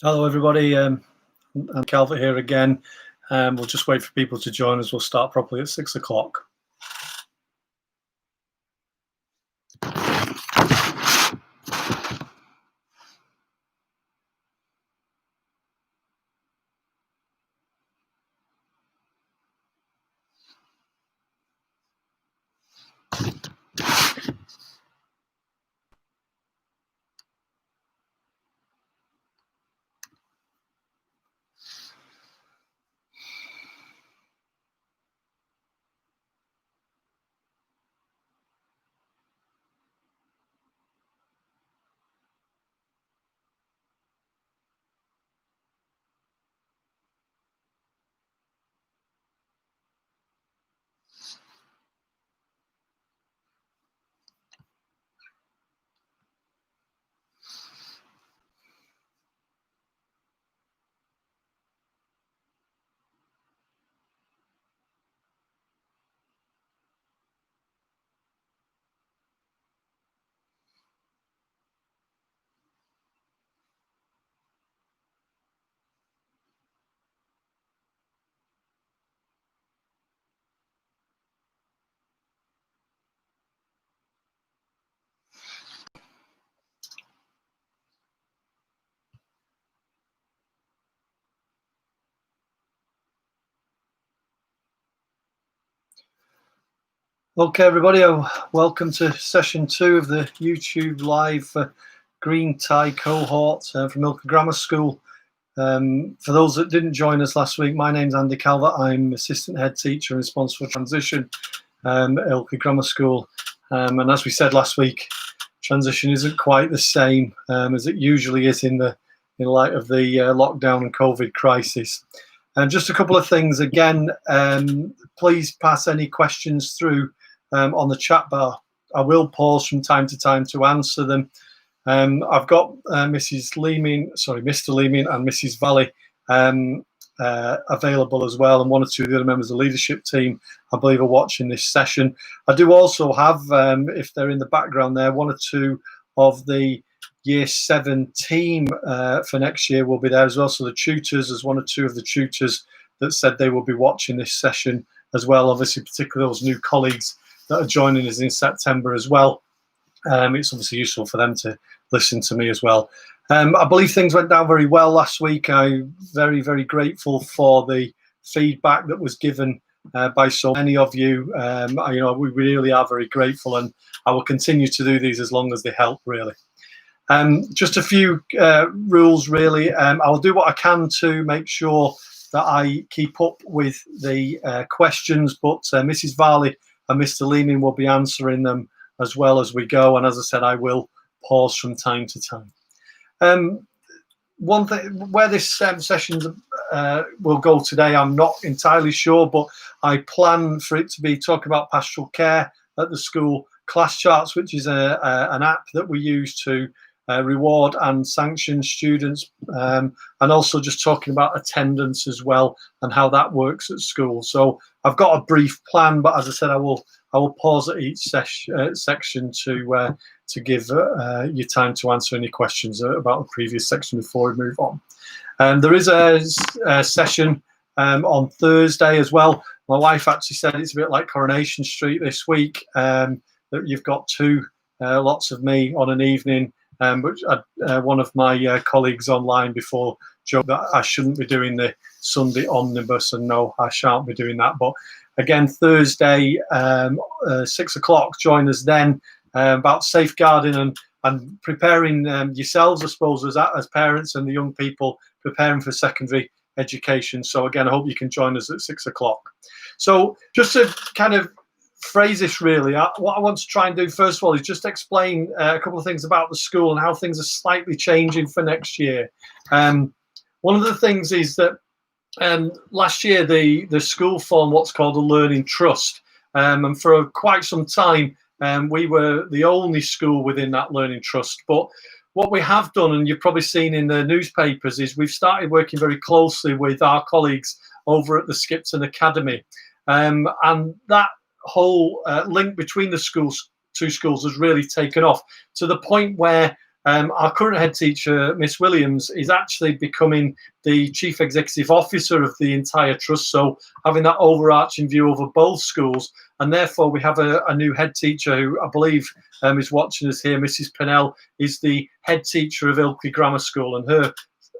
Hello, everybody. I'm Calvert here again. We'll just wait for people to join us. We'll start properly at 6 o'clock. Okay, everybody, welcome to session 2 of the YouTube live green tie cohort from Ilkley Grammar School. For those that didn't join us last week, my name's Andy Calvert. I'm assistant head teacher and responsible for transition at Ilkley Grammar School. And as we said last week, transition isn't quite the same as it usually is in light of the lockdown and COVID crisis. And just a couple of things again, please pass any questions through on the chat bar. I will pause from time to time to answer them. I've got Mr. Leeming and Mrs. Valley available as well, and one or two of the other members of the leadership team, I believe, are watching this session. I do also have, if they're in the background there, one or two of the Year 7 team for next year will be there as well. So the tutors, there's one or two of the tutors that said they will be watching this session as well. Obviously, particularly those new colleagues that are joining us in September as well. It's obviously useful for them to listen to me as well. I believe things went down very well last week. I'm very, very grateful for the feedback that was given by so many of you. We really are very grateful, and I will continue to do these as long as they help, really. Just a few rules, really. I'll do what I can to make sure that I keep up with the questions, but Mrs. Varley and Mr. Leeming will be answering them as well as we go. And as I said, I will pause from time to time. One thing, where this session will go today, I'm not entirely sure, but I plan for it to be talking about pastoral care at the school, ClassCharts, which is an app that we use to reward and sanction students, and also just talking about attendance as well and how that works at school. So I've got a brief plan, but as I said, I will pause at each section to give you time to answer any questions about the previous section before we move on. There is a session on Thursday as well. My wife actually said it's a bit like Coronation Street this week, that you've got two lots of me on an evening. But one of my colleagues online before joked that I shouldn't be doing the Sunday omnibus, and no, I shan't be doing that. But again, Thursday, 6 o'clock, join us then about safeguarding and preparing yourselves, I suppose, as parents and the young people preparing for secondary education. So again, I hope you can join us at 6 o'clock. So just to kind of phrase this, really, what I want to try and do first of all is just explain a couple of things about the school and how things are slightly changing for next year. One of the things is that last year the school formed what's called a learning trust, and for quite some time we were the only school within that learning trust. But what we have done, and you've probably seen in the newspapers, is we've started working very closely with our colleagues over at the Skipton Academy, and that whole link between the schools two schools has really taken off to the point where our current head teacher, Miss Williams, is actually becoming the chief executive officer of the entire trust, so having that overarching view over both schools. And therefore we have a new head teacher who I believe is watching us here. Mrs. Pennell is the head teacher of Ilkley Grammar School, and her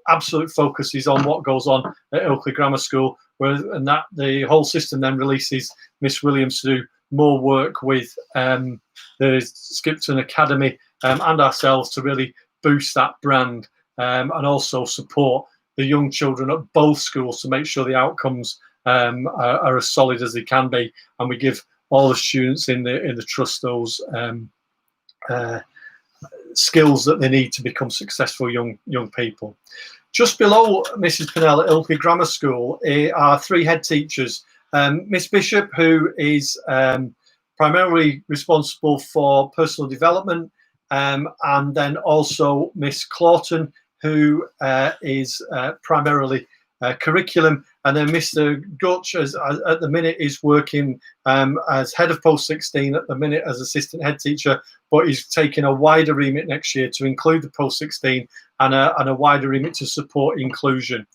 absolute focus is on what goes on at Ilkley Grammar School, and that the whole system then releases Miss Williams to do more work with the Skipton Academy and ourselves to really boost that brand, and also support the young children at both schools to make sure the outcomes are as solid as they can be, and we give all the students in the trust those skills that they need to become successful young people. Just below Mrs. Pennell at Ilkley Grammar School are three head teachers. Miss Bishop, who is primarily responsible for personal development, and then also Miss Clawton, who is primarily curriculum, and then Mr. Gutch at the minute is working as head of post 16 at the minute as assistant head teacher, but he's taking a wider remit next year to include the post 16 and a wider remit to support inclusion.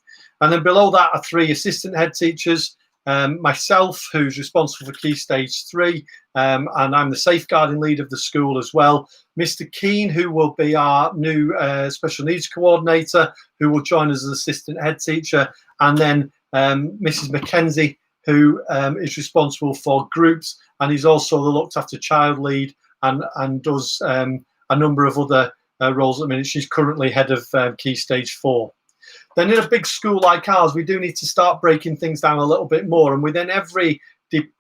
And then below that are three assistant head teachers. Myself, who's responsible for Key Stage 3, and I'm the safeguarding lead of the school as well. Mr. Keane, who will be our new special needs coordinator, who will join as an assistant head teacher, and then Mrs. Mackenzie, who is responsible for groups, and is also the looked after child lead and does a number of other roles at the minute. She's currently head of Key Stage 4. Then in a big school like ours, we do need to start breaking things down a little bit more. And within every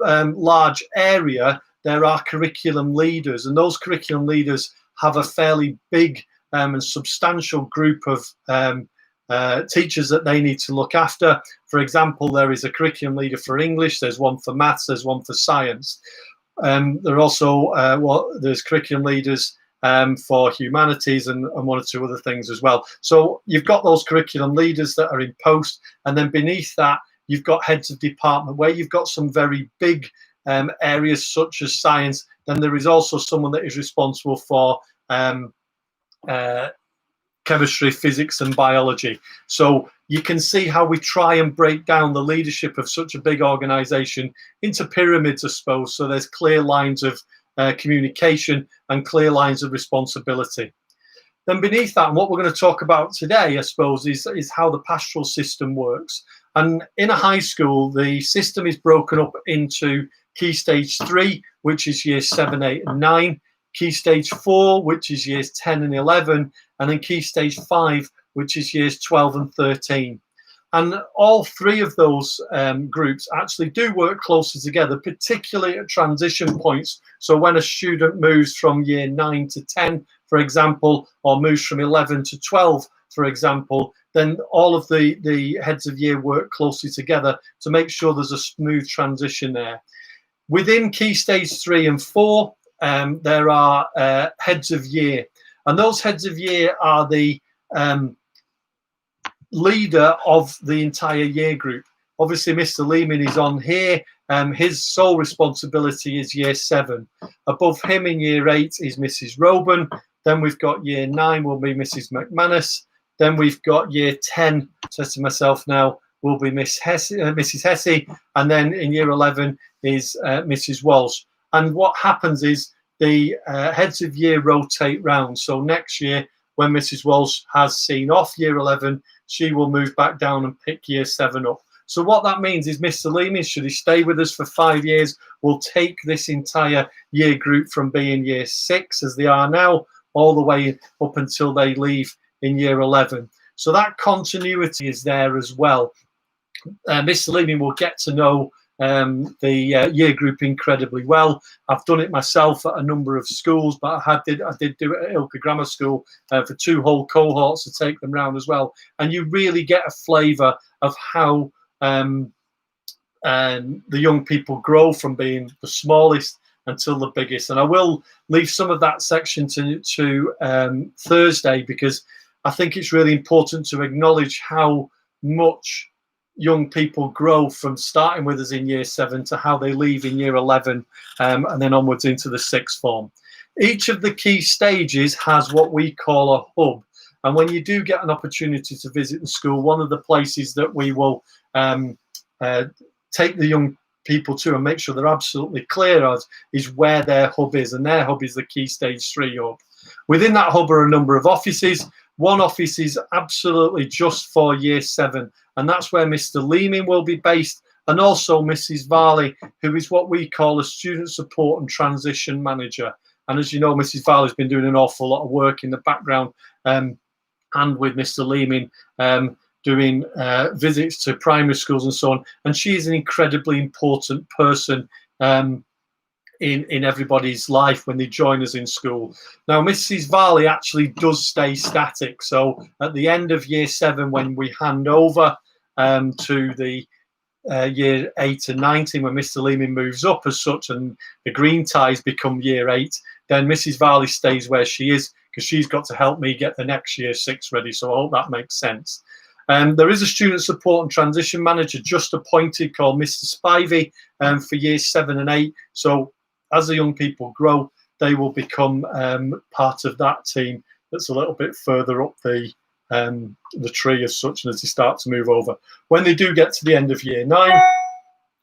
large area, there are curriculum leaders. And those curriculum leaders have a fairly big and substantial group of teachers that they need to look after. For example, there is a curriculum leader for English. There's one for maths. There's one for science. There are also there's curriculum leaders for humanities and one or two other things as well. So you've got those curriculum leaders that are in post, and then beneath that you've got heads of department where you've got some very big areas such as science. Then there is also someone that is responsible for chemistry, physics and biology. So you can see how we try and break down the leadership of such a big organization into pyramids, I suppose, so there's clear lines of communication and clear lines of responsibility. Then beneath that, and what we're going to talk about today, I suppose, is how the pastoral system works. And in a high school, the system is broken up into Key Stage 3, which is years 7, 8 and 9, Key Stage 4, which is years 10 and 11, and then Key Stage 5, which is years 12 and 13. And all three of those groups actually do work closely together, particularly at transition points. So when a student moves from year 9 to 10, for example, or moves from 11 to 12, for example, then all of the heads of year work closely together to make sure there's a smooth transition there. Within Key Stage 3 and 4, there are heads of year. And those heads of year are the leader of the entire year group. Obviously, Mr. Lehman is on here. His sole responsibility is year 7. Above him in year 8 is Mrs. Roban. Then we've got year 9 will be Mrs. McManus. Then we've got year 10, says to myself now, will be Mrs. Hesse. And then in year 11 is Mrs. Walsh. And what happens is the heads of year rotate round. So next year, when Mrs. Walsh has seen off year 11, she will move back down and pick year 7 up. So what that means is Mr. Lehman, should he stay with us for 5 years, will take this entire year group from being year 6, as they are now, all the way up until they leave in year 11. So that continuity is there as well. Mr. Lehman will get to know the year group incredibly well. I've done it myself at a number of schools, but I did do it at Ilkley Grammar School for 2 whole cohorts to take them round as well. And you really get a flavour of how the young people grow from being the smallest until the biggest. And I will leave some of that section to Thursday, because I think it's really important to acknowledge how much young people grow from starting with us in year 7 to how they leave in year 11 and then onwards into the 6th form. Each of the key stages has what we call a hub. And when you do get an opportunity to visit the school, one of the places that we will take the young people to and make sure they're absolutely clear of is where their hub is. And their hub is the Key Stage 3 hub. Within that hub are a number of offices. One office is absolutely just for Year 7, and that's where Mr. Leeming will be based, and also Mrs. Varley, who is what we call a Student Support and Transition Manager. And as you know, Mrs. Varley's been doing an awful lot of work in the background and with Mr. Leeming doing visits to primary schools and so on. And she is an incredibly important person in everybody's life when they join us in school. Now, Mrs. Varley actually does stay static. So at the end of Year 7, when we hand over to the Year 8 and 19, when Mr. Leeming moves up as such and the green ties become Year 8, then Mrs. Varley stays where she is because she's got to help me get the next Year 6 ready. So I hope that makes sense. There is a Student Support and Transition Manager just appointed called Mr. Spivey for Years 7 and 8. So as the young people grow, they will become part of that team that's a little bit further up the tree as such, and as they start to move over. When they do get to the end of Year 9,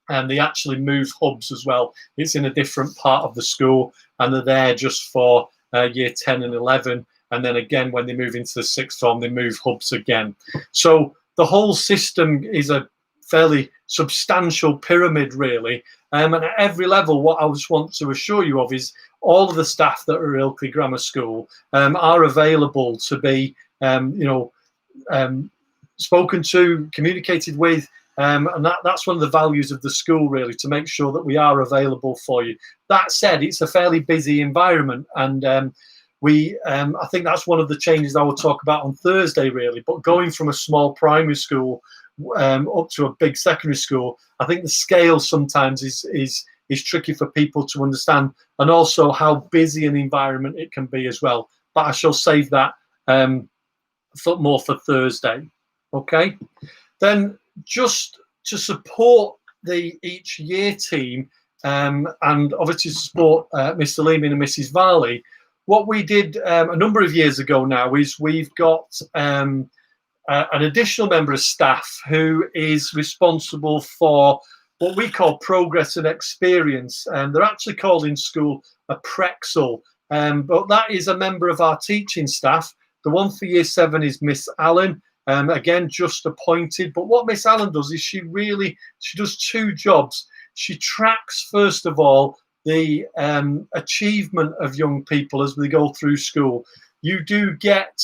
and they actually move hubs as well. It's in a different part of the school, and they're there just for Year 10 and 11. And then again, when they move into the 6th form, they move hubs again. So the whole system is a fairly substantial pyramid, really. And at every level, what I just want to assure you of is all of the staff that are at Ilkley Grammar School are available to be, spoken to, communicated with, and that's one of the values of the school, really, to make sure that we are available for you. That said, it's a fairly busy environment, and I think that's one of the changes I will talk about on Thursday, really. But going from a small primary school up to a big secondary school, I think the scale sometimes is tricky for people to understand, and also how busy an environment it can be as well. But I shall save that more for Thursday. Okay, then just to support each year team and obviously to support Mr. Leeming and Mrs. Varley, what we did a number of years ago now is we've got an additional member of staff who is responsible for what we call progress and experience. And they're actually called in school a Prexel, but that is a member of our teaching staff. The one for Year 7 is Miss Allen, again, just appointed. But what Miss Allen does is she does two jobs. She tracks, first of all, the achievement of young people as they go through school. You do get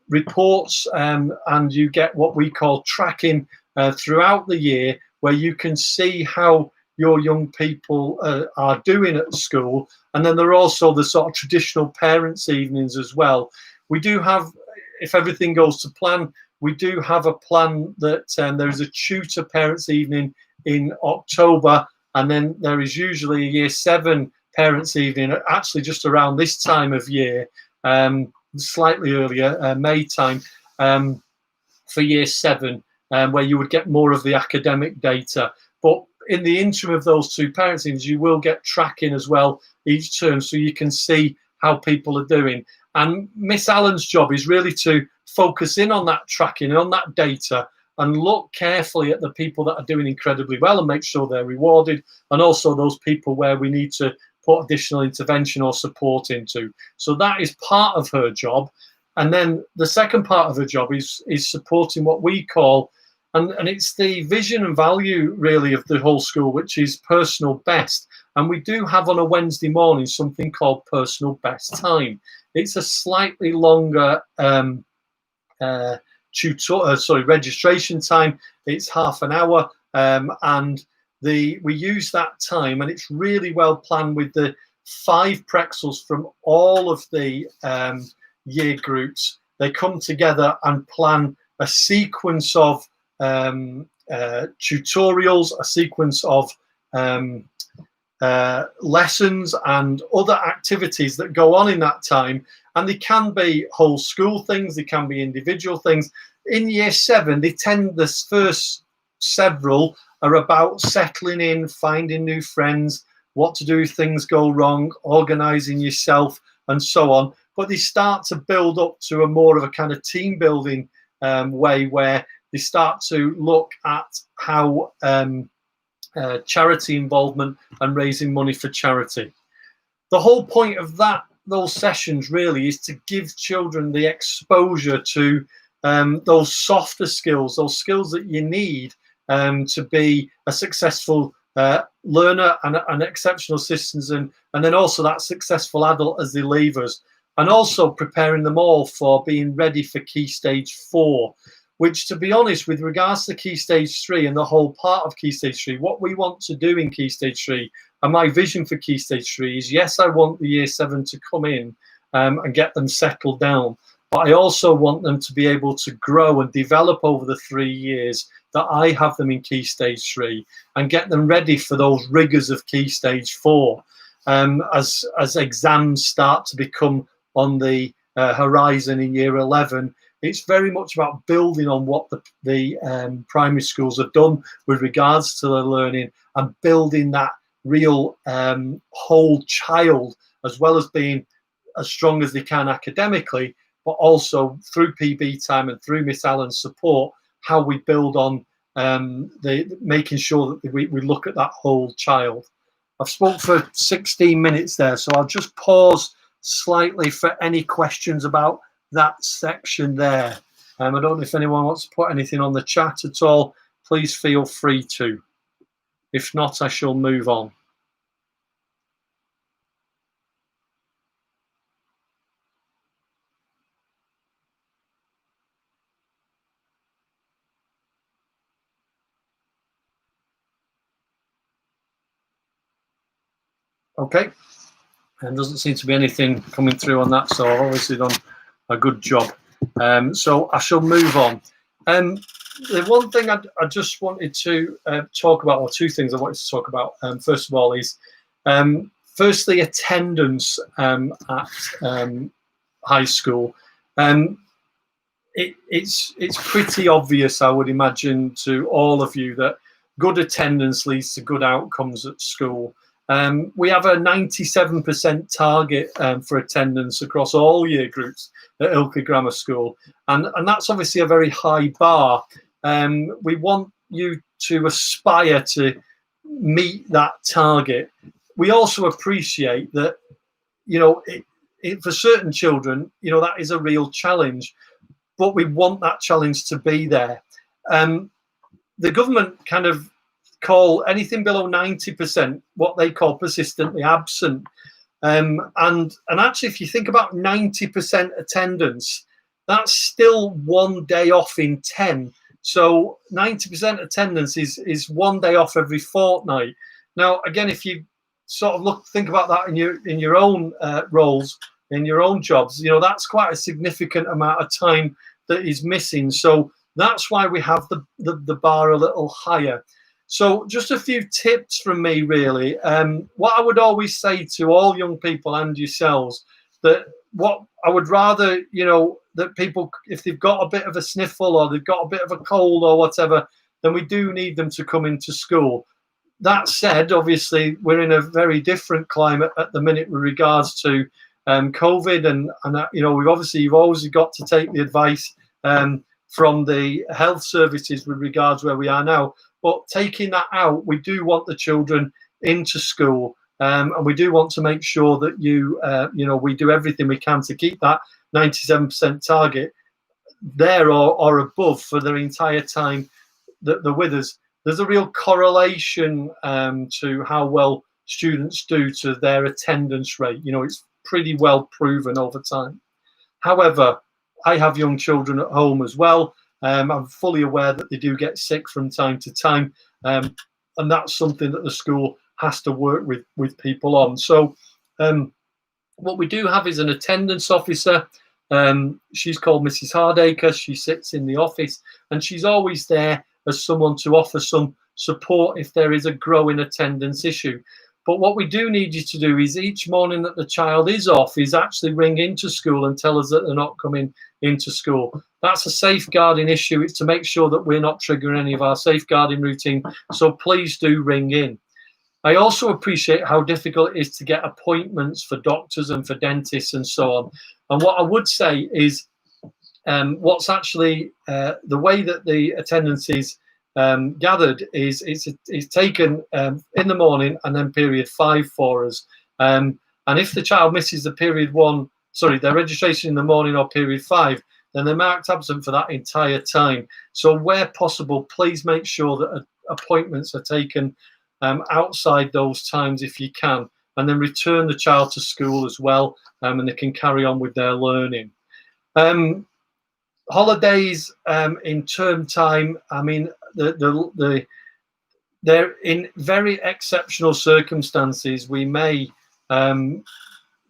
reports and you get what we call tracking throughout the year, where you can see how your young people are doing at school. And then there are also the sort of traditional parents' evenings as well. We do have, if everything goes to plan, we do have a plan that there is a tutor parents' evening in October. And then there is usually a Year 7 parents' evening, actually just around this time of year, slightly earlier, May time, for Year 7, where you would get more of the academic data. But in the interim of those two parents' evenings, you will get tracking as well each term, so you can see how people are doing. And Miss Allen's job is really to focus in on that tracking, on that data, and look carefully at the people that are doing incredibly well and make sure they're rewarded, and also those people where we need to put additional intervention or support into. So that is part of her job. And then the second part of her job is supporting what we call, and it's the vision and value really of the whole school, which is personal best. And we do have on a Wednesday morning something called personal best time. It's a slightly longer registration time. It's half an hour, and we use that time, and it's really well planned with the 5 Prexels from all of the year groups. They come together and plan a sequence of tutorials, a sequence of lessons and other activities that go on in that time. And they can be whole school things, they can be individual things. In Year 7, the first several are about settling in, finding new friends, what to do if things go wrong, organising yourself, and so on. But they start to build up to a more of a kind of team building way, where they start to look at how charity involvement and raising money for charity. The whole point of those sessions really is to give children the exposure to those softer skills, those skills that you need to be a successful learner and an exceptional citizen, and then also that successful adult as they leave us, and also preparing them all for being ready for Key Stage 4, which, to be honest, with regards to Key Stage 3 and the whole part of Key Stage 3, what we want to do in Key Stage 3, and my vision for Key Stage 3 is, yes, I want the Year 7 to come in and get them settled down, but I also want them to be able to grow and develop over the 3 years that I have them in Key Stage 3, and get them ready for those rigors of Key Stage 4 as exams start to become on the horizon in Year 11. It's very much about building on what the primary schools have done with regards to their learning, and building that real whole child, as well as being as strong as they can academically, but also through PB time and through Miss Allen's support, how we build on making sure that we look at that whole child. I've spoke for 16 minutes there, so I'll just pause slightly for any questions about that section there. I don't know if anyone wants to put anything on the chat at all. Please feel free to. If not, I shall move on. Okay, and doesn't seem to be anything coming through on that, so I've obviously done a good job. So I shall move on. The one thing I just wanted to talk about, or two things I wanted to talk about, first of all, is firstly attendance at high school. It's pretty obvious, I would imagine, to all of you that good attendance leads to good outcomes at school. We have a 97% target for attendance across all year groups at Ilkley Grammar School, and that's obviously a very high bar. We want you to aspire to meet that target. We also appreciate that, you know, for certain children, you know, that is a real challenge, but we want that challenge to be there. The government kind of call anything below 90% what they call persistently absent. And actually, if you think about 90% attendance, that's still 1 day off in 10. So 90% attendance is 1 day off every fortnight. Now, again, if you sort of think about that in your own roles, in your own jobs, you know, that's quite a significant amount of time that is missing. So that's why we have the bar a little higher. So just a few tips from me, really. What I would always say to all young people and yourselves, that what I would rather, you know, that people, if they've got a bit of a sniffle or they've got a bit of a cold or whatever, then we do need them to come into school. That said, obviously, we're in a very different climate at the minute with regards to COVID, and you know, you've always got to take the advice from the health services with regards where we are now. But taking that out, we do want the children into school, and we do want to make sure that you know, we do everything we can to keep that 97% target there or above for their entire time that they're with us. There's a real correlation to how well students do to their attendance rate. You know, it's pretty well proven over time. However, I have young children at home as well. I'm fully aware that they do get sick from time to time, and that's something that the school has to work with people on. So what we do have is an attendance officer. She's called Mrs. Hardacre. She sits in the office, and she's always there as someone to offer some support if there is a growing attendance issue. But what we do need you to do is each morning that the child is off is actually ring into school and tell us that they're not coming into school. That's a safeguarding issue. It's to make sure that we're not triggering any of our safeguarding routine. So please do ring in. I also appreciate how difficult it is to get appointments for doctors and for dentists and so on. And what I would say is, what's actually the way that the attendance is gathered is it's taken in the morning and then period 5 for us. And if the child misses the period 1, sorry, their registration in the morning or period 5, then they're marked absent for that entire time. So where possible, please make sure that appointments are taken outside those times if you can, and then return the child to school as well, and they can carry on with their learning. Holidays in term time, I mean, they're in very exceptional circumstances. We may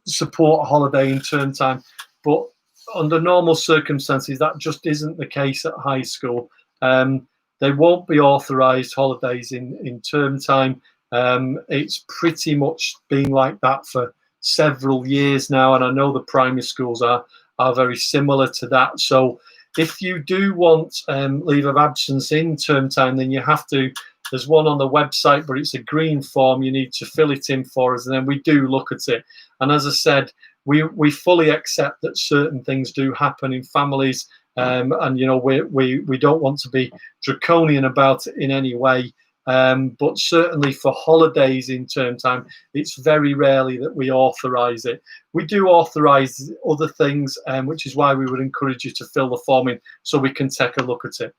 support a holiday in term time, but under normal circumstances, that just isn't the case at high school. They won't be authorised holidays in term time. It's pretty much been like that for several years now, and I know the primary schools are very similar to that. So if you do want leave of absence in term time, then you have to, there's one on the website, but it's a green form. You need to fill it in for us, and then we do look at it. And as I said, we fully accept that certain things do happen in families, and you know, we don't want to be draconian about it in any way. But certainly for holidays in term time, it's very rarely that we authorise it. We do authorise other things, which is why we would encourage you to fill the form in so we can take a look at it.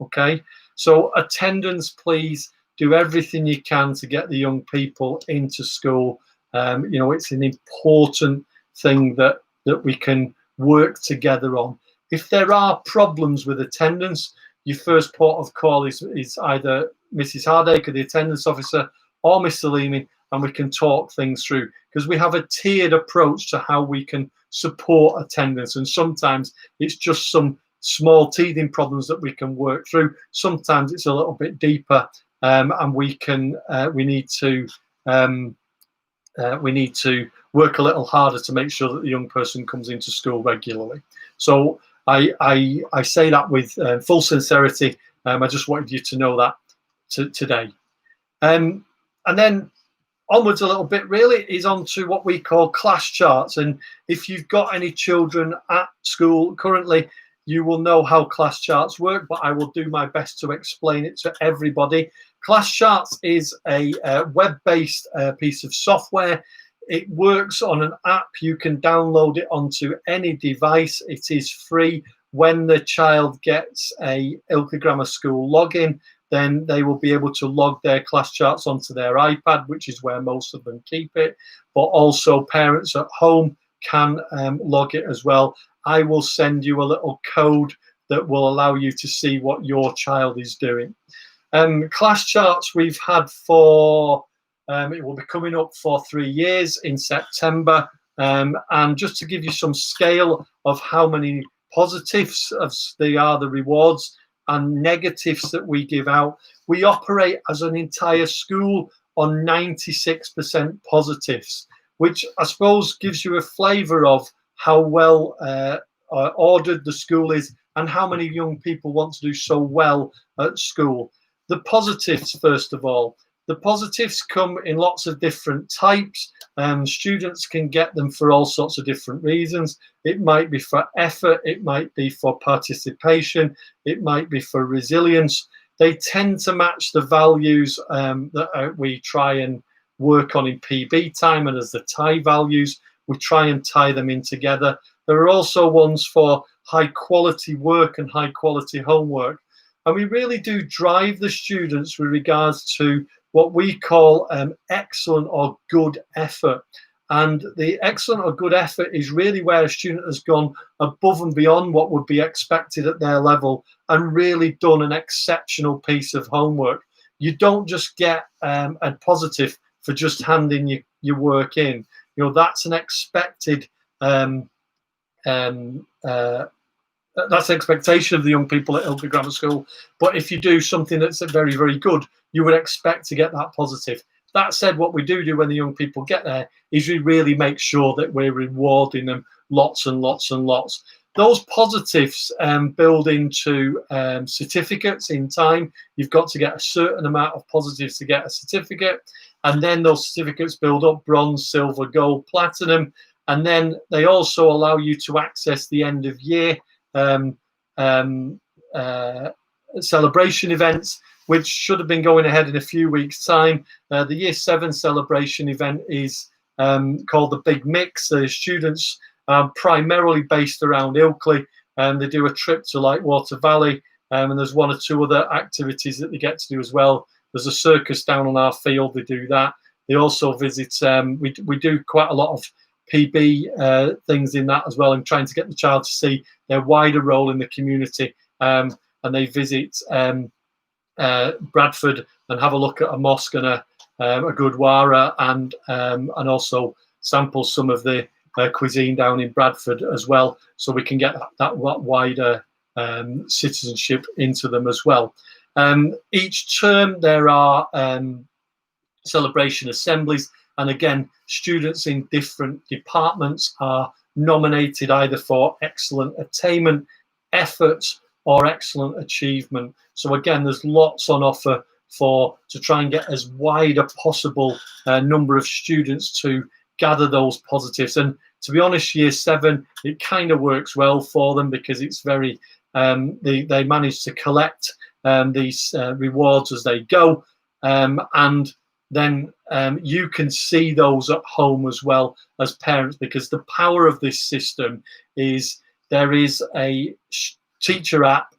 Okay, so attendance, please do everything you can to get the young people into school. You know, it's an important thing that we can work together on. If there are problems with attendance, your first port of call is either Mrs. Hardacre, the attendance officer, or Mr. Leeming, and we can talk things through, because we have a tiered approach to how we can support attendance. And sometimes it's just some small teething problems that we can work through. Sometimes it's a little bit deeper, and we need to work a little harder to make sure that the young person comes into school regularly. So I say that with full sincerity. I just wanted you to know that today. And then onwards a little bit really is on to what we call ClassCharts. And if you've got any children at school currently, you will know how ClassCharts work, but I will do my best to explain it to everybody. ClassCharts is a web-based piece of software. It works on an app. You can download it onto any device. It is free. When the child gets a Ilkley Grammar School login, then they will be able to log their ClassCharts onto their iPad, which is where most of them keep it. But also parents at home can log it as well. I will send you a little code that will allow you to see what your child is doing. ClassCharts we've had for, it will be coming up for 3 years in September. And just to give you some scale of how many positives they are, the rewards, and negatives that we give out, we operate as an entire school on 96% positives, which I suppose gives you a flavour of how well ordered the school is and how many young people want to do so well at school. The positives, first of all. The positives come in lots of different types. Students can get them for all sorts of different reasons. It might be for effort, it might be for participation, it might be for resilience. They tend to match the values that we try and work on in PB time, and as the tie values, we try and tie them in together. There are also ones for high quality work and high quality homework. And we really do drive the students with regards to what we call excellent or good effort. And the excellent or good effort is really where a student has gone above and beyond what would be expected at their level and really done an exceptional piece of homework. You don't just get a positive for just handing your work in. You know, that's an expected that's the expectation of the young people at Ilkley Grammar School. But if you do something that's very, very good, you would expect to get that positive. That said, what we do when the young people get there is we really make sure that we're rewarding them lots and lots and lots. those positives build into certificates in time. You've got to get a certain amount of positives to get a certificate, and then those certificates build up: bronze, silver, gold, platinum, and then they also allow you to access the end of year celebration events, which should have been going ahead in a few weeks' time. The Year 7 celebration event is called the Big Mix. The students primarily based around Ilkley, and they do a trip to Lightwater Valley, and there's one or two other activities that they get to do as well. There's a circus down on our field, they do that. They also visit, we do quite a lot of PB things in that as well, and trying to get the child to see their wider role in the community, and they visit Bradford and have a look at a mosque and a Gurdwara, and also sample some of the cuisine down in Bradford as well, so we can get that wider citizenship into them as well. Each term there are celebration assemblies, and again, students in different departments are nominated either for excellent attainment, effort, or excellent achievement. So again, there's lots on offer to try and get as wide a possible number of students to gather those positives. And to be honest, Year 7, it kind of works well for them, because it's very they manage to collect these rewards as they go, and then you can see those at home as well as parents, because the power of this system is there is a teacher app,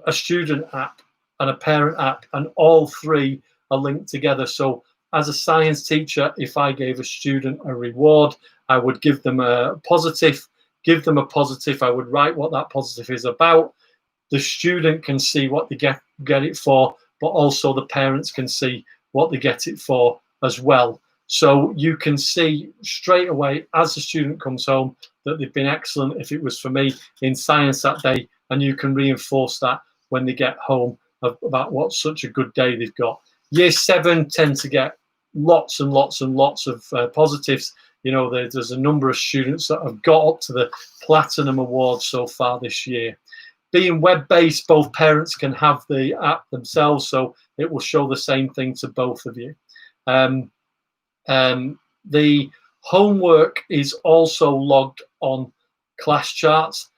a student app, and a parent app, and all three are linked together. So as a science teacher, if I gave a student a reward, I would give them a positive. I would write what that positive is about. The student can see what they get it for, but also the parents can see what they get it for as well. So you can see straight away as the student comes home that they've been excellent, if it was for me, in science that day, and you can reinforce that when they get home about what such a good day they've got. Year 7 tend to get lots and lots and lots of positives. You know, there's a number of students that have got up to the Platinum Award so far this year. Being web-based, both parents can have the app themselves, so it will show the same thing to both of you. The homework is also logged on ClassCharts,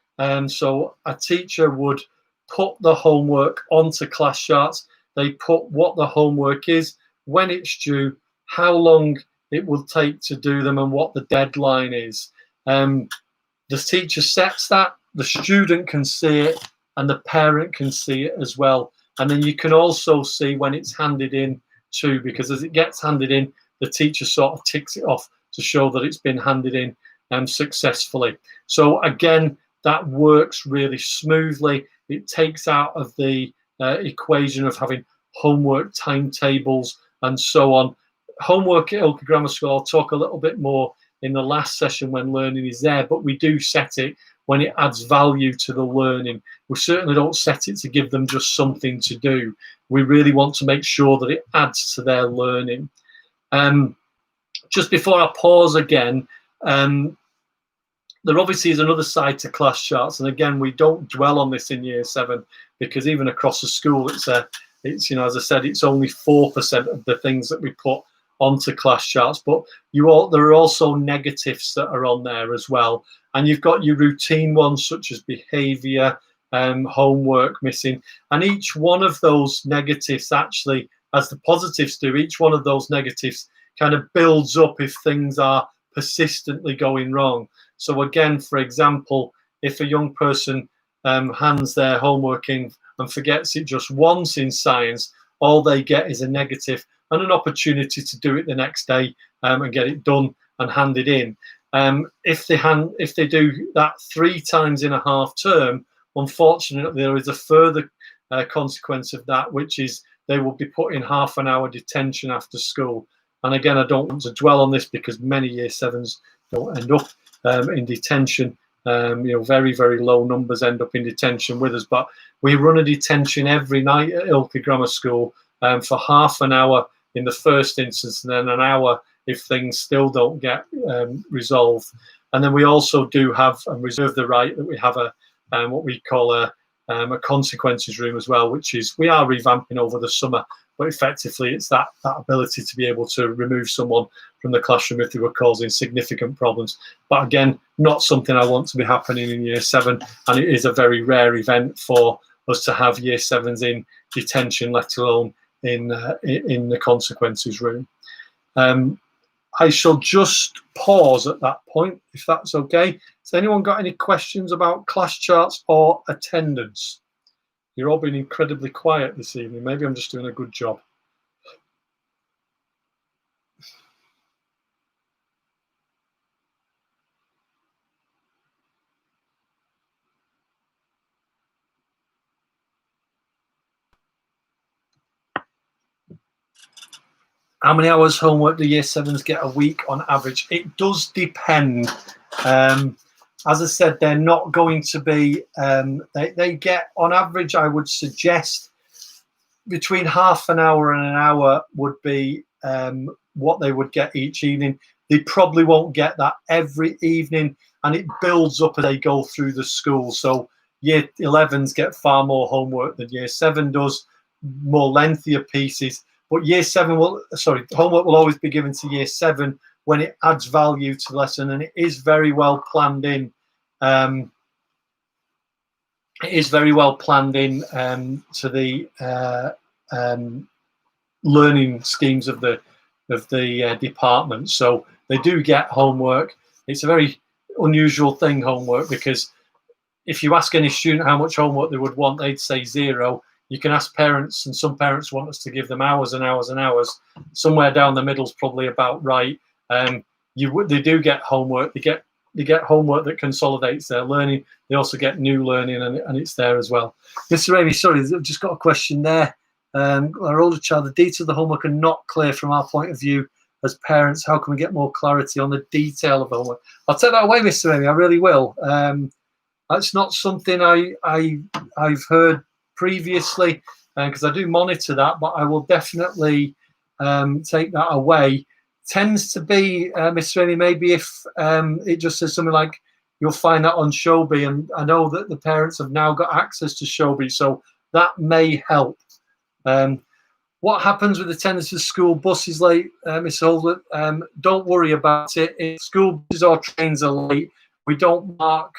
so a teacher would put the homework onto ClassCharts. They put what the homework is, when it's due, how long it will take to do them, and what the deadline is. The teacher sets that, the student can see it, and the parent can see it as well. And then you can also see when it's handed in too, because as it gets handed in, the teacher sort of ticks it off to show that it's been handed in successfully. So again, that works really smoothly. It takes out of the equation of having homework timetables and so on. Homework at Ilkley Grammar School, I'll talk a little bit more in the last session when learning is there, but we do set it when it adds value to the learning. We certainly don't set it to give them just something to do. We really want to make sure that it adds to their learning. Just before I pause again, there obviously is another side to ClassCharts, and again, we don't dwell on this in Year 7, because even across the school, it's you know, as I said, it's only 4% of the things that we put onto ClassCharts, but there are also negatives that are on there as well, and you've got your routine ones such as behaviour, homework missing, and each one of those negatives actually, as the positives do, each one of those negatives kind of builds up if things are persistently going wrong. So again, for example, if a young person hands their homework in and forgets it just once in science, all they get is a negative and an opportunity to do it the next day and get it done and handed in. If they do that 3 times in a half term, unfortunately, there is a further consequence of that, which is they will be put in half an hour detention after school. And again, I don't want to dwell on this because many Year 7s don't end up in detention. You know, very, very low numbers end up in detention with us. But we run a detention every night at Ilkley Grammar School for half an hour in the first instance, and then an hour if things still don't get resolved. And then we also do have and reserve the right that we have a what we call a consequences room as well, which is we are revamping over the summer, but effectively it's that ability to be able to remove someone from the classroom if they were causing significant problems. But again, not something I want to be happening in year 7, and it is a very rare event for us to have year 7s in detention, let alone in the consequences room. I shall just pause at that point, if that's okay. Has anyone got any questions about class charts or attendance? You're all being incredibly quiet this evening. Maybe I'm just doing a good job. How many hours homework do year 7s get a week on average? It does depend. As I said, they're not going to be, they get on average, I would suggest between half an hour and an hour would be what they would get each evening. They probably won't get that every evening, and it builds up as they go through the school. So year 11s get far more homework than year 7 does, more lengthier pieces. But year 7 homework will always be given to year 7 when it adds value to the lesson, and it is very well planned in. It is very well planned in to the learning schemes of the department. So they do get homework. It's a very unusual thing, homework, because if you ask any student how much homework they would want, they'd say 0. You can ask parents, and some parents want us to give them hours and hours and hours. Somewhere down the middle is probably about right. They do get homework. They get homework that consolidates their learning. They also get new learning, and it's there as well. Mr. Amy, sorry, I've just got a question there. Our older child, the details of the homework are not clear from our point of view as parents. How can we get more clarity on the detail of the homework? I'll take that away, Mr. Amy. I really will. That's not something I've heard previously, because I do monitor that, but I will definitely take that away. Tends to be, Mr. Amy, maybe if it just says something like, you'll find that on Showbie, and I know that the parents have now got access to Showbie, so that may help. What happens with attendance to school buses late, Miss Holder? Don't worry about it. If school buses or trains are late, we don't mark,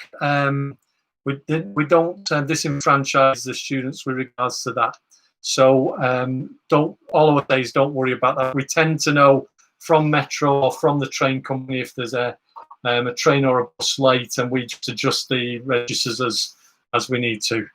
we don't disenfranchise the students with regards to that. So all our days, don't worry about that. We tend to know from Metro or from the train company if there's a train or a bus late, and we just adjust the registers as we need to.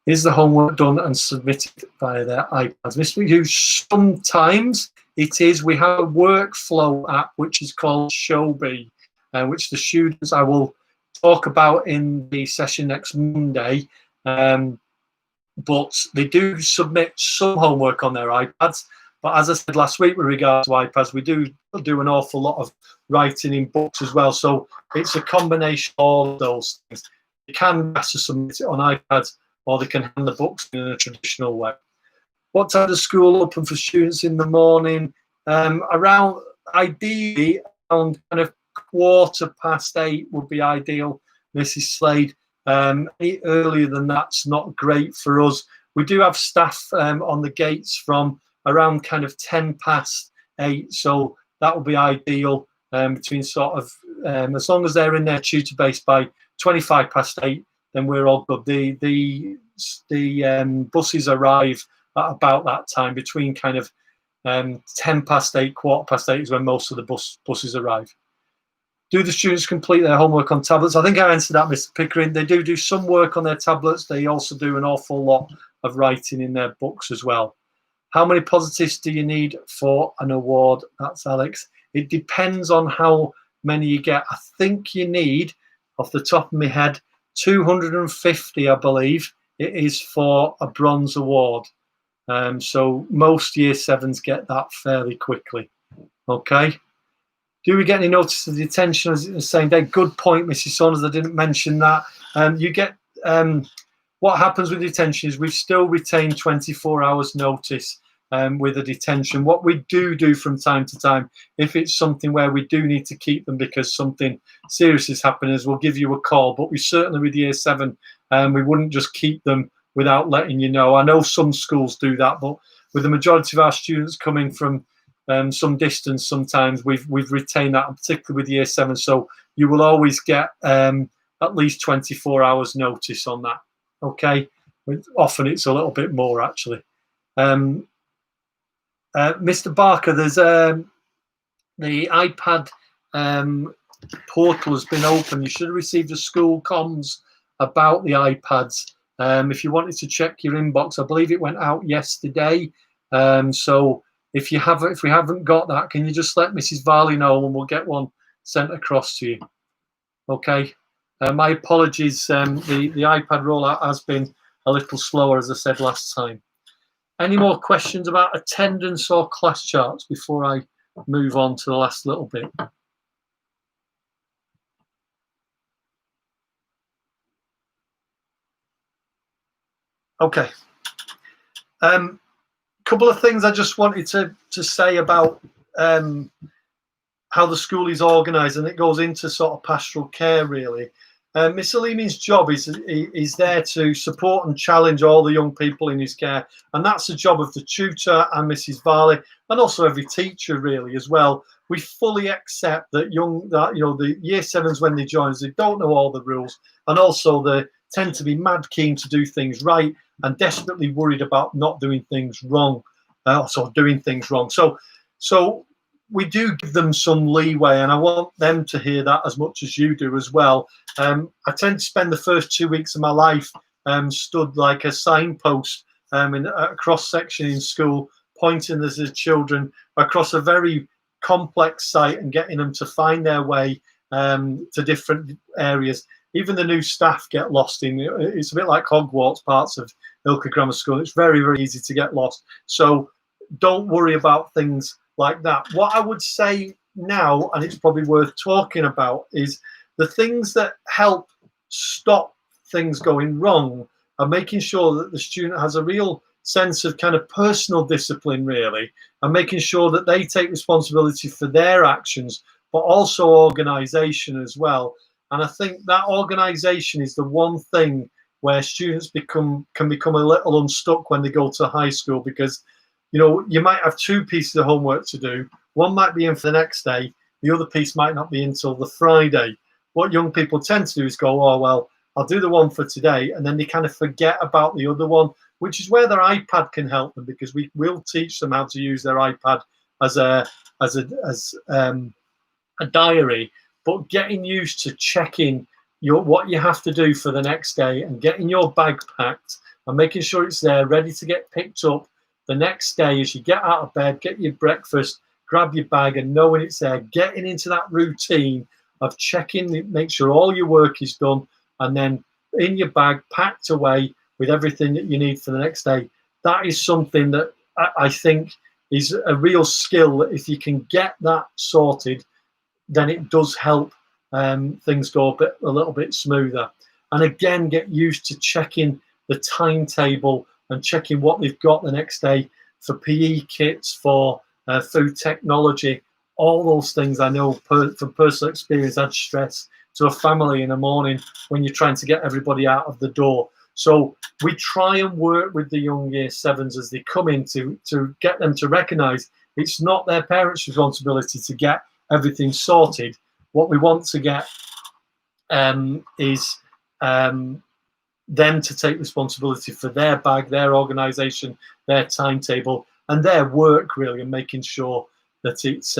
Is the homework done and submitted via their iPads? Mr. Hughes, sometimes it is. We have a workflow app which is called Showbie, which the students, I will talk about in the session next Monday. But they do submit some homework on their iPads. But as I said last week with regards to iPads, we do an awful lot of writing in books as well. So it's a combination of all of those things. You can ask to submit it on iPads, or they can hand the books in a traditional way. What time does school open for students in the morning? Ideally around kind of 8:15 would be ideal, Mrs. Slade. Any earlier than that's not great for us. We do have staff on the gates from around kind of 8:10, so that would be ideal, between sort of as long as they're in their tutor base by 8:25, then we're all good. The buses arrive at about that time, between kind of 8:10, 8:15 is when most of the buses arrive. Do the students complete their homework on tablets? I think I answered that, Mr. Pickering. They do some work on their tablets. They also do an awful lot of writing in their books as well. How many positives do you need for an award? That's Alex. It depends on how many you get. I think you need, off the top of my head, 250, I believe it is, for a bronze award. So most year 7s get that fairly quickly. Okay. Do we get any notice of detention as the same day? Good point, Mrs. Saunders. I didn't mention that. You get what happens with detention is we've still retained 24 hours notice. with a detention. What we do from time to time, if it's something where we do need to keep them because something serious is happening, is we'll give you a call. But we certainly, with year 7, we wouldn't just keep them without letting you know. I know some schools do that, but with the majority of our students coming from some distance, sometimes we've retained that, particularly with year 7. So you will always get at least 24 hours notice on that. Okay, often it's a little bit more actually. Mr. Barker, there's the iPad portal has been open. You should have received a school comms about the iPads. If you wanted to check your inbox, I believe it went out yesterday. So if we haven't got that, can you just let Mrs. Varley know, and we'll get one sent across to you. Okay. My apologies. The iPad rollout has been a little slower, as I said last time. Any more questions about attendance or class charts before I move on to the last little bit? Okay. Couple of things I just wanted to say about how the school is organised, and it goes into sort of pastoral care really. Mr. Leaming's job is there to support and challenge all the young people in his care, and that's the job of the tutor and Mrs. Varley, and also every teacher really as well. We fully accept that the year 7s, when they join us, they don't know all the rules, and also they tend to be mad keen to do things right and desperately worried about not doing things wrong, doing things wrong. So we do give them some leeway, and I want them to hear that as much as you do as well. I tend to spend the first 2 weeks of my life stood like a signpost in a cross section in school, pointing the children across a very complex site and getting them to find their way to different areas. Even the new staff get lost in it. It's a bit like Hogwarts, parts of Ilkley Grammar School. It's very, very easy to get lost. So don't worry about things like that. What I would say now, and it's probably worth talking about, is the things that help stop things going wrong are making sure that the student has a real sense of kind of personal discipline really, and making sure that they take responsibility for their actions, but also organisation as well. And I think that organisation is the one thing where students can become a little unstuck when they go to high school, because you might have 2 pieces of homework to do. One might be in for the next day. The other piece might not be until the Friday. What young people tend to do is go, oh, well, I'll do the one for today. And then they kind of forget about the other one, which is where their iPad can help them, because we will teach them how to use their iPad as a diary. But getting used to checking what you have to do for the next day, and getting your bag packed and making sure it's there ready to get picked up the next day as you get out of bed, get your breakfast, grab your bag, and knowing it's there, getting into that routine of checking, make sure all your work is done, and then in your bag, packed away with everything that you need for the next day. That is something that I think is a real skill. If you can get that sorted, then it does help things go a little bit smoother. And again, get used to checking the timetable and checking what they've got the next day for PE kits, for food technology. All those things I know from personal experience add stress to a family in the morning when you're trying to get everybody out of the door. So we try and work with the young year 7s as they come in to get them to recognise it's not their parents' responsibility to get everything sorted. What we want to get is them to take responsibility for their bag, their organisation, their timetable, and their work really, and making sure that it's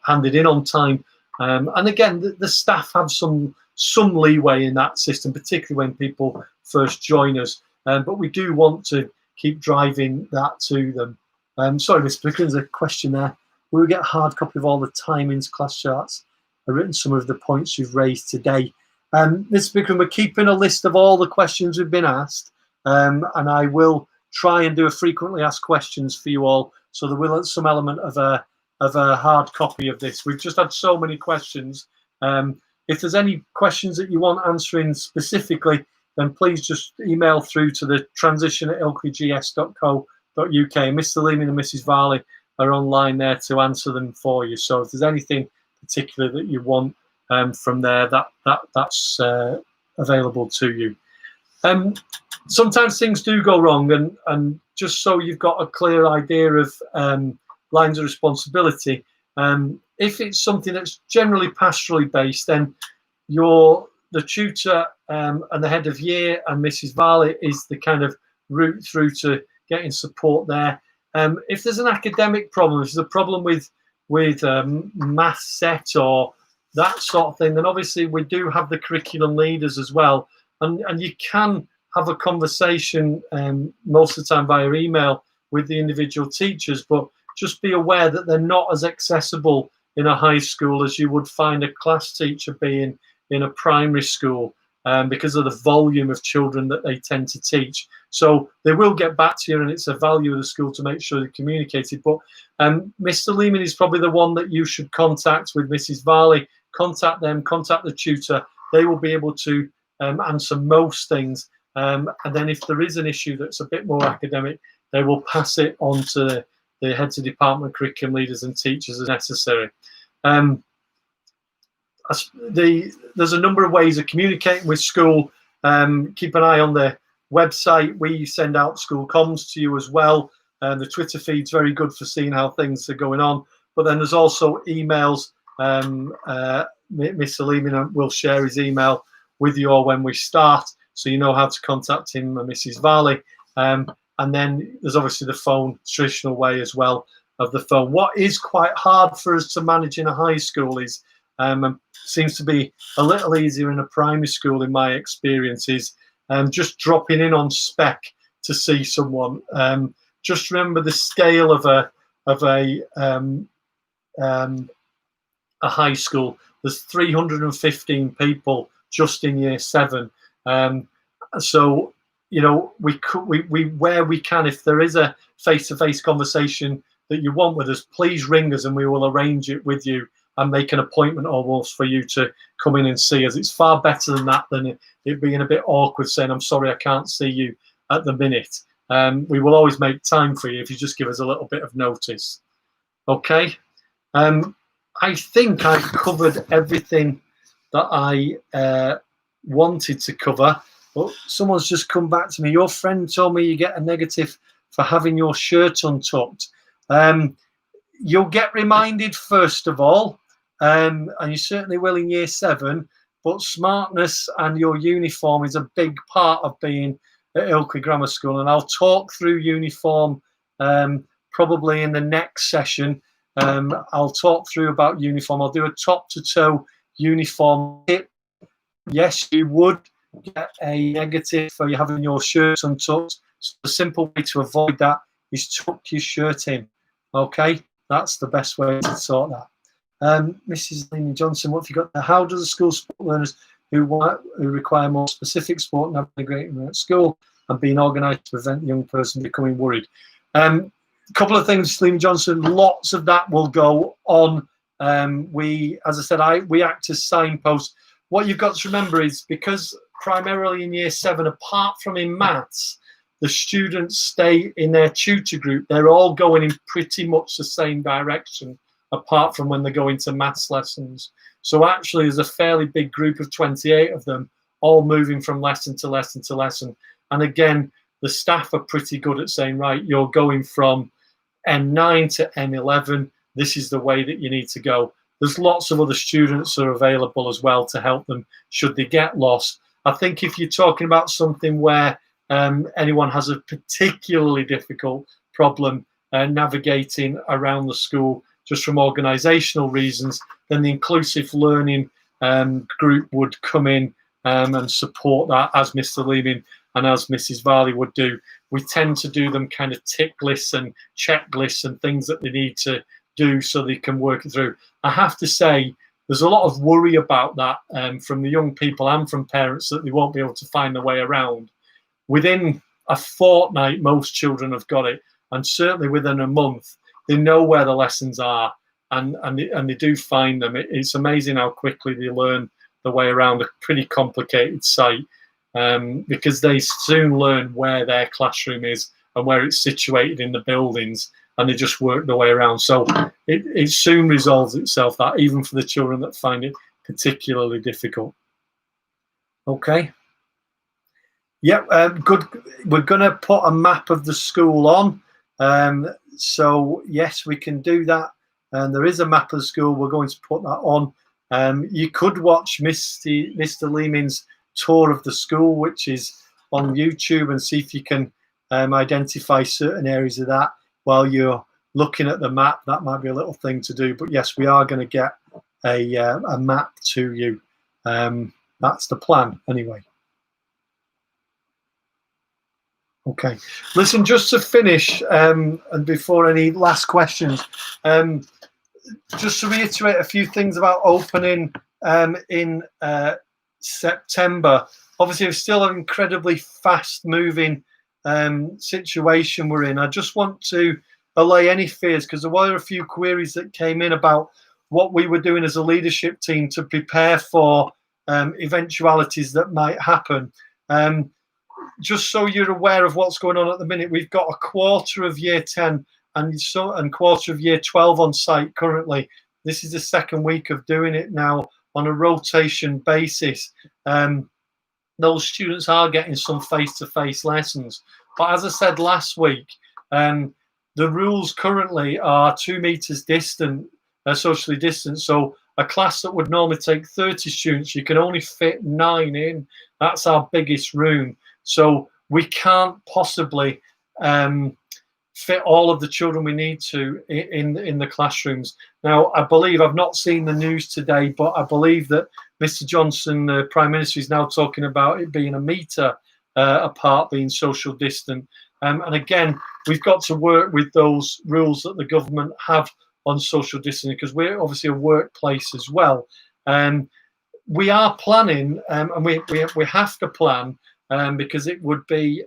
handed in on time. And again, the staff have some leeway in that system, particularly when people first join us. But we do want to keep driving that to them. Sorry, Mr. Pickens, a question there. Will we get a hard copy of all the timings, class charts? I've written some of the points you've raised today. Mr. Pickens, we're keeping a list of all the questions we've been asked, and I will try and do a frequently asked questions for you all, so there will be some element of a hard copy of this. We've just had so many questions. If there's any questions that you want answering specifically, then please just email through to the transition@ilkleygs.co.uk, Mr. Lehman and Mrs. Varley are online there to answer them for you. So if there's anything particular that you want from there, that's available to you. Sometimes things do go wrong, and just so you've got a clear idea of lines of responsibility, if it's something that's generally pastorally based, then the tutor and the head of year and Mrs. Varley is the kind of route through to getting support there. If there's an academic problem, if there's a problem with math set or that sort of thing, then obviously we do have the curriculum leaders as well, and you can have a conversation most of the time via email with the individual teachers, but just be aware that they're not as accessible in a high school as you would find a class teacher being in a primary school, because of the volume of children that they tend to teach. So they will get back to you, and it's a value of the school to make sure they're communicated. But Mr. Lehman is probably the one that you should contact with Mrs. Varley. Contact them, contact the tutor. They will be able to answer most things. And then if there is an issue that's a bit more academic, they will pass it on to the heads of department, curriculum leaders and teachers as necessary. There's a number of ways of communicating with school. Keep an eye on the website. We send out school comms to you as well. The Twitter feed's very good for seeing how things are going on. But then there's also emails. Mr. Lehman will share his email with you all when we start, so you know how to contact him and Mrs. Varley. And then there's obviously the phone, traditional way as well of the phone. What is quite hard for us to manage in a high school is, seems to be a little easier in a primary school in my experience, is just dropping in on spec to see someone. Just remember the scale of a high school. There's 315 people just in year 7. So, you know, we where we can, if there is a face-to-face conversation that you want with us, please ring us and we will arrange it with you and make an appointment almost for you to come in and see us. It's far better than that, than it being a bit awkward saying, I'm sorry, I can't see you at the minute. We will always make time for you if you just give us a little bit of notice. Okay. I think I've covered everything that I wanted to cover. But someone's just come back to me. Your friend told me you get a negative for having your shirt untucked. You'll get reminded first of all, and you certainly will in year 7, but smartness and your uniform is a big part of being at Ilkley Grammar School. And I'll talk through uniform probably in the next session. I'll talk through about uniform. I'll do a top to toe uniform tip. Yes, you would get a negative for you having your shirt untucked. So the simple way to avoid that is tuck your shirt in. Okay, that's the best way to sort that. Mrs. Lena Johnson, what have you got there? How does the school support learners who require more specific support navigating at school and being organised to prevent the young person becoming worried? Couple of things, Lena Johnson. Lots of that will go on. As I said, we act as signposts. What you've got to remember is, because primarily in year 7, apart from in maths, the students stay in their tutor group. They're all going in pretty much the same direction, apart from when they go into maths lessons. So actually there's a fairly big group of 28 of them, all moving from lesson to lesson to lesson. And again, the staff are pretty good at saying, right, you're going from M9 to M11. This is the way that you need to go. There's lots of other students that are available as well to help them should they get lost. I think if you're talking about something where anyone has a particularly difficult problem navigating around the school just from organisational reasons, then the inclusive learning group would come in and support that, as Mr. Lehman and as Mrs. Varley would do. We tend to do them kind of tick lists and checklists and things that they need to do so they can work it through. I have to say, there's a lot of worry about that from the young people and from parents that they won't be able to find their way around. Within a fortnight, most children have got it, and certainly within a month, they know where the lessons are, and they do find them. It's amazing how quickly they learn the way around a pretty complicated site, because they soon learn where their classroom is and where it's situated in the buildings, and they just work their way around. So it soon resolves itself, that, even for the children that find it particularly difficult. Okay. Yep, good. We're going to put a map of the school on. So yes, we can do that. And there is a map of the school. We're going to put that on. You could watch Mr. Leeming's tour of the school, which is on YouTube, and see if you can identify certain areas of that while you're looking at the map. That might be a little thing to do. But yes, we are going to get a map to you. That's the plan anyway. Okay, listen, just to finish, and before any last questions, just to reiterate a few things about opening in September. Obviously, it's still an incredibly fast-moving situation we're in. I just want to allay any fears, because there were a few queries that came in about what we were doing as a leadership team to prepare for eventualities that might happen. Just so you're aware of what's going on at the minute, we've got a quarter of year 10 and quarter of year 12 on site currently. This is the second week of doing it now on a rotation basis. Those students are getting some face-to-face lessons. But as I said last week, the rules currently are 2 meters distant, socially distant. So a class that would normally take 30 students, you can only fit 9 in. That's our biggest room. So we can't possibly fit all of the children we need to in the classrooms. Now, I believe, I've not seen the news today, but I believe that Mr. Johnson, the Prime Minister, is now talking about it being 1 metre apart, being social distant. And again, we've got to work with those rules that the government have on social distancing, because we're obviously a workplace as well. We are planning, and we have to plan, because it would be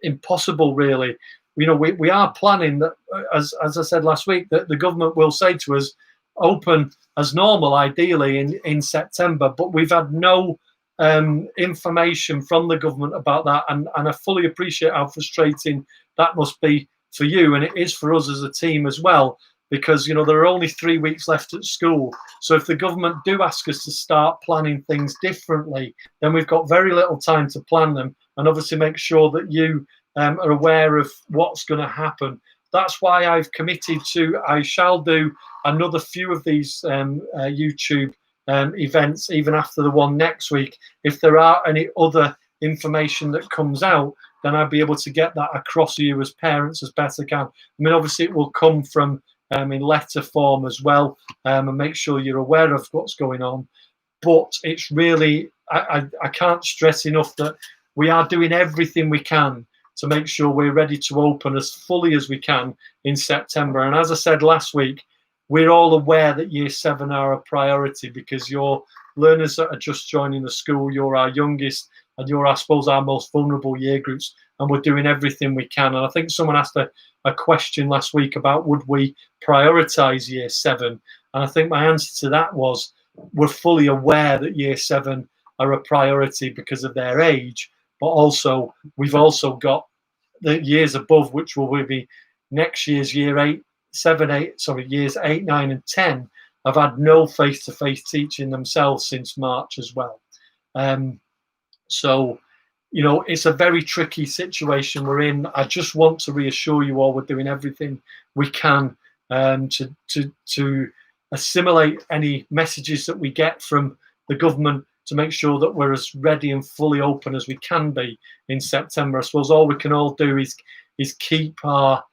impossible, really. You know, we are planning that, as I said last week, that the government will say to us, open as normal, ideally in September. But we've had no information from the government about that, and I fully appreciate how frustrating that must be for you, and it is for us as a team as well, because, you know, there are only 3 weeks left at school. So if the government do ask us to start planning things differently, then we've got very little time to plan them, and obviously make sure that you are aware of what's going to happen. That's why I've committed to, I shall do another few of these YouTube events, even after the one next week. If there are any other information that comes out, then I'll be able to get that across to you as parents as best I can. I mean, obviously it will come from in letter form as well, and make sure you're aware of what's going on. But it's really, I can't stress enough that we are doing everything we can to make sure we're ready to open as fully as we can in September. And as I said last week, we're all aware that year 7 are a priority, because you're learners that are just joining the school, you're our youngest, and you're, I suppose, our most vulnerable year groups, and we're doing everything we can. And I think someone asked a question last week about would we prioritize year 7, and I think my answer to that was, we're fully aware that year 7 are a priority because of their age, but also we've also got the years above, which will be next year's year 8, 7, 8, sorry, years 8, 9, and 10 have had no face-to-face teaching themselves since March as well. So, you know, it's a very tricky situation we're in. I just want to reassure you all we're doing everything we can to assimilate any messages that we get from the government, to make sure that we're as ready and fully open as we can be in September. I suppose all we can all do is keep our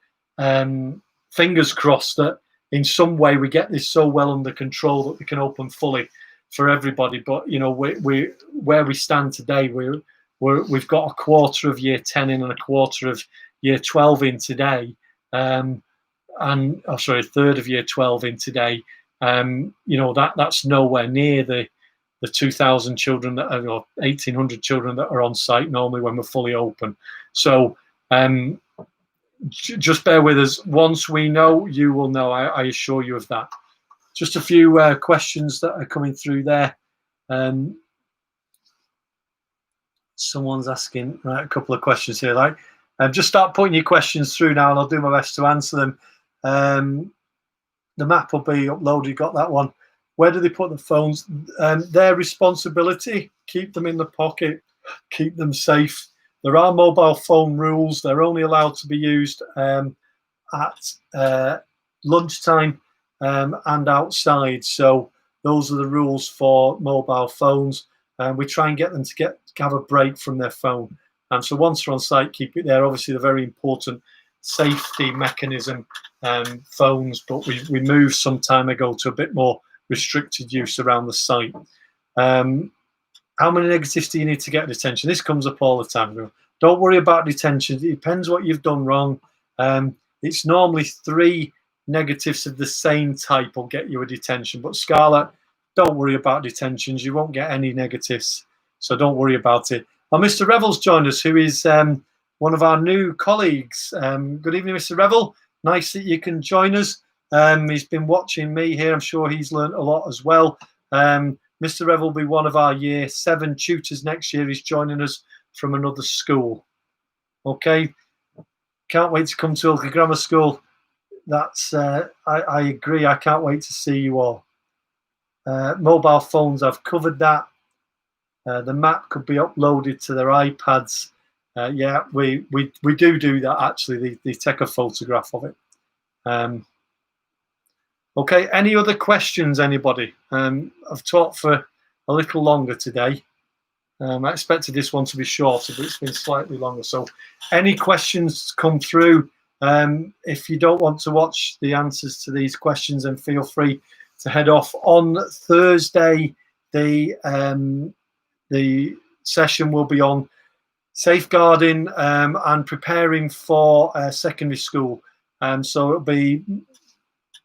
fingers crossed that in some way we get this so well under control that we can open fully for everybody. But, you know, we where we stand today, we've got a quarter of year 10 in and a quarter of year 12 in today, and a third of year 12 in today. You know, that's nowhere near the 2,000 children that are, or 1,800 children that are on site normally when we're fully open. So just bear with us. Once we know, you will know. I assure you of that. Just a few questions that are coming through there. Someone's asking a couple of questions here, like, Just start putting your questions through now, and I'll do my best to answer them. The map will be uploaded. You got that one. Where do they put the phones? Their responsibility. Keep them in the pocket. Keep them safe. There are mobile phone rules. They're only allowed to be used at lunchtime and outside. So those are the rules for mobile phones. We try and get them to have a break from their phone. So once they're on site, keep it there. Obviously, the very important safety mechanism phones, but we moved some time ago to a bit more restricted use around the site. How many negatives do you need to get detention? This comes up all the time. Don't worry about detention. It depends what you've done wrong. It's normally 3 negatives of the same type will get you a detention. But Scarlett, don't worry about detentions. You won't get any negatives. So don't worry about it. Well, Mr. Revell's joined us, who is one of our new colleagues. Good evening, Mr. Revell. Nice that you can join us. He's been watching me here. I'm sure he's learned a lot as well. Mr. Revell will be one of our Year 7 tutors next year. He's joining us from another school. Okay. Can't wait to come to Ilkley Grammar School. That's I agree. I can't wait to see you all. Mobile phones, I've covered that. The map could be uploaded to their iPads. Yeah, we do that actually. They take a photograph of it. Okay, any other questions, anybody? I've talked for a little longer today. I expected this one to be shorter, but it's been slightly longer. So any questions come through? If you don't want to watch the answers to these questions, then feel free to head off. On Thursday, the session will be on safeguarding and preparing for secondary school. So it'll be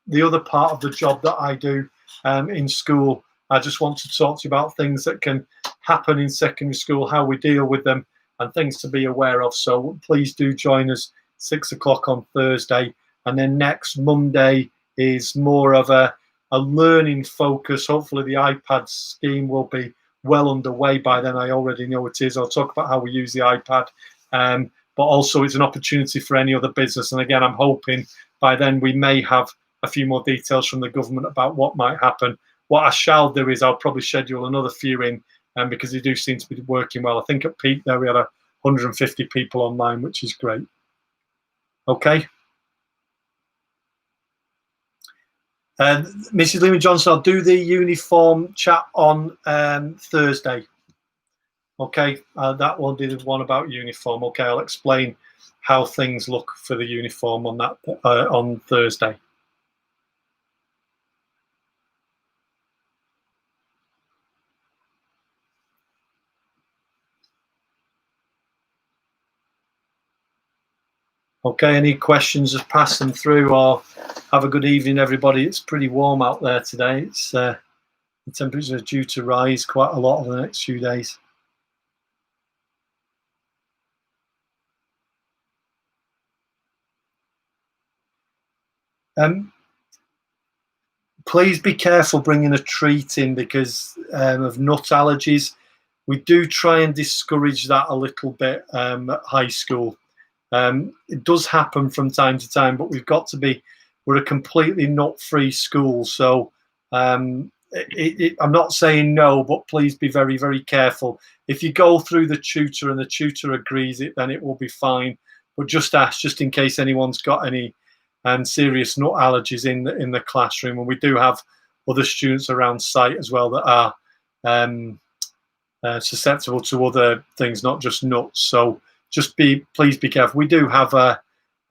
the other part of the job that I do in school. I just want to talk to you about things that can happen in secondary school, how we deal with them, and things to be aware of. So please do join us 6 o'clock on Thursday. And then next Monday is more of a learning focus. Hopefully the iPad scheme will be well underway by then. I already know it is. I'll talk about how we use the iPad. But also it's an opportunity for any other business. And again, I'm hoping by then we may have a few more details from the government about what might happen. What I shall do is I'll probably schedule another few in because they do seem to be working well. I think at peak there we had 150 people online, which is great. Okay. Mrs. Lehman Johnson, I'll do the uniform chat on Thursday. Okay, that will be the one about uniform. Okay, I'll explain how things look for the uniform on that on Thursday. Okay, any questions, just pass them through, or have a good evening, everybody. It's pretty warm out there today. It's the temperatures are due to rise quite a lot over the next few days. Please be careful bringing a treat in because of nut allergies. We do try and discourage that a little bit at high school. It does happen from time to time, but we've got to be, we're a completely nut-free school. So I'm not saying no, but please be very, very careful. If you go through the tutor and the tutor agrees it, then it will be fine. But just ask, just in case anyone's got any serious nut allergies in the classroom. And we do have other students around site as well that are susceptible to other things, not just nuts. So just please be careful. We do have the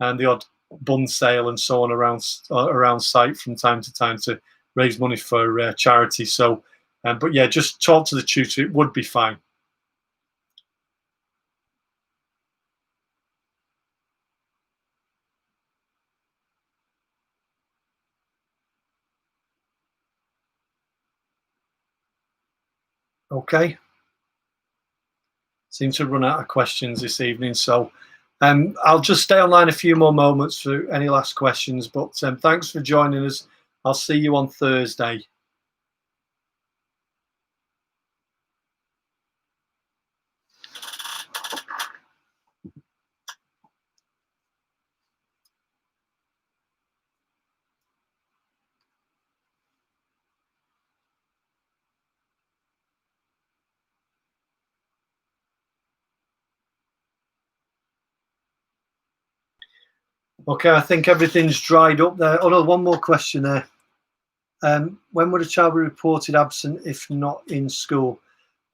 odd bun sale and so on around site from time to time to raise money for charity. So, but yeah, just talk to the tutor. It would be fine. Okay. Seem to run out of questions this evening, so I'll just stay online a few more moments for any last questions, but thanks for joining us. I'll see you on Thursday. Okay, I think everything's dried up there. Oh no, one more question there. When would a child be reported absent if not in school?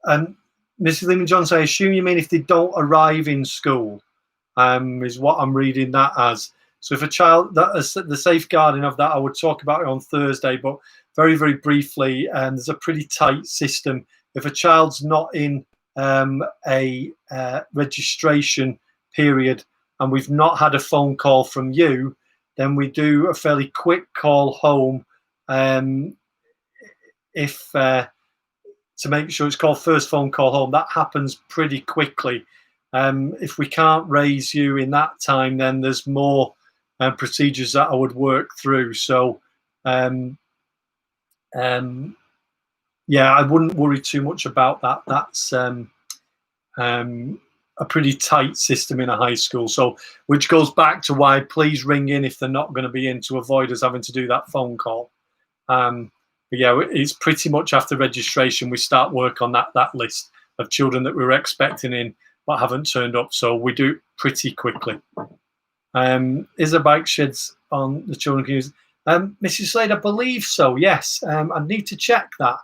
Mrs. Lehman Johnson, I assume you mean if they don't arrive in school, is what I'm reading that as. So if a child, the safeguarding of that, I would talk about it on Thursday, but very, very briefly, there's a pretty tight system. If a child's not in a registration period and we've not had a phone call from you, then we do a fairly quick call home if to make sure it's called first phone call home. That happens pretty quickly. If we can't raise you in that time, then there's more procedures that I would work through. So yeah, I wouldn't worry too much about that. That's a pretty tight system in a high school. So, which goes back to why please ring in if they're not going to be in, to avoid us having to do that phone call. But yeah, it's pretty much after registration we start work on that list of children that we were expecting in but haven't turned up. So we do it pretty quickly. Is there bike sheds on the children can use? Mrs. Slade, I believe so. Yes, I need to check that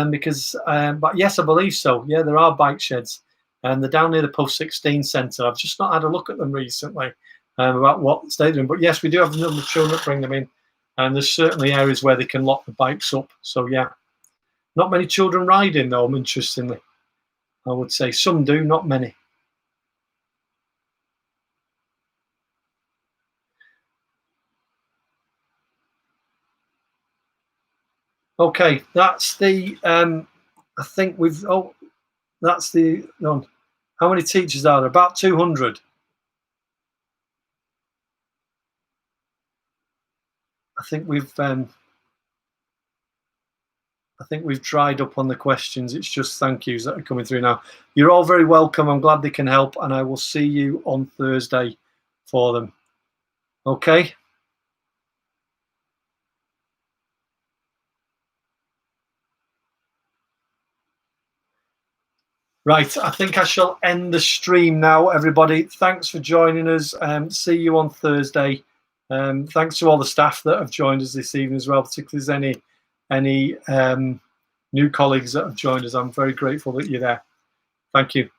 because, but yes, I believe so. Yeah, there are bike sheds, and they're down near the Post 16 Centre. I've just not had a look at them recently about what state they're in. But yes, we do have a number of children that bring them in, and there's certainly areas where they can lock the bikes up. So yeah, not many children riding though. Interestingly, I would say some do, not many. Okay, that's the. I think we've. Oh, that's the. No, how many teachers are there? About 200. I think we've. I think we've dried up on the questions. It's just thank yous that are coming through now. You're all very welcome. I'm glad they can help, and I will see you on Thursday for them. Okay. Right, I think I shall end the stream now, everybody. Thanks for joining us. See you on Thursday. Thanks to all the staff that have joined us this evening as well, particularly if there's any new colleagues that have joined us. I'm very grateful that you're there. Thank you.